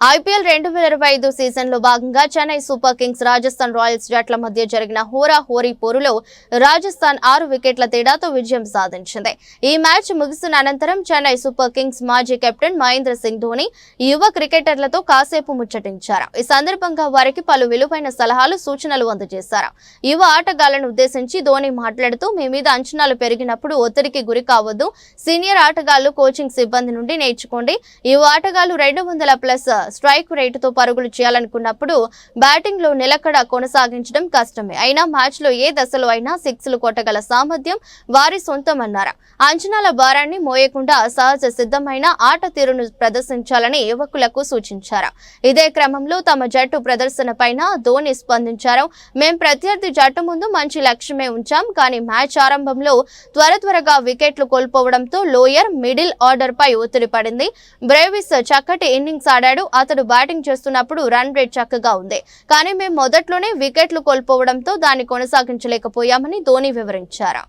IPL 2025 season లో భాగంగా Chennai super Kings Rajasthan Royals జట్ల మధ్య జరిగిన హోరీ పోరులో రాజస్థాన్ 6 వికెట్ల తేడాతో విజయం సాధించింది. ఈ మ్యాచ్ ముగిసిన అనంతరం చెన్నై సూపర్ కింగ్స్ మాజీ కెప్టెన్ మహేంద్ర సింగ్ ధోని యువ క్రికెటర్లతో కాసేపు ముచ్చటించారు. ఈ సందర్భంగా వారికి పలు విలువైన సలహాలు, సూచనలు అందజేశారు. యువ ఆటగాళ్లను ఉద్దేశించి ధోని మాట్లాడుతూ, మీ మీద అంచనాలు పెరిగినప్పుడు ఒత్తిడికి గురి కావద్దు. సీనియర్ ఆటగాళ్లు, కోచింగ్ సిబ్బంది నుండి నేర్చుకోండి. యువ ఆటగాళ్లు 200+ స్ట్రైక్ రేటుతో పరుగులు చేయాలనుకున్నప్పుడు బ్యాటింగ్ లో నిలకడ కొనసాగించడం కష్టమే. అయినా మ్యాచ్ లో ఏ దశలో అయినా సిక్స్లు కొట్టగల సామర్థ్యం వారి సొంతమన్నారు. అంచనాల భారాన్ని మోయకుండా సహజ సిద్ధమైన ఆట తీరును ప్రదర్శించాలని యువకులకు సూచించారు. ఇదే క్రమంలో తమ జట్టు ప్రదర్శన పైన ధోని స్పందించారు. మేం ప్రత్యర్థి జట్టు ముందు మంచి లక్ష్యమే ఉంచాం, కానీ మ్యాచ్ ఆరంభంలో త్వరగా వికెట్లు కోల్పోవడంతో లోయర్, మిడిల్ ఆర్డర్ పై ఒత్తిడి పడింది. బ్రేవిస్ చక్కటి ఇన్నింగ్స్ ఆడాడు. అతడు బ్యాటింగ్ చేస్తున్నప్పుడు రన్ రేట్ చక్కగా ఉంది, కానీ మేము మొదట్లోనే వికెట్లు కోల్పోవడంతో దాన్ని కొనసాగించలేకపోయామని ధోని వివరించారు.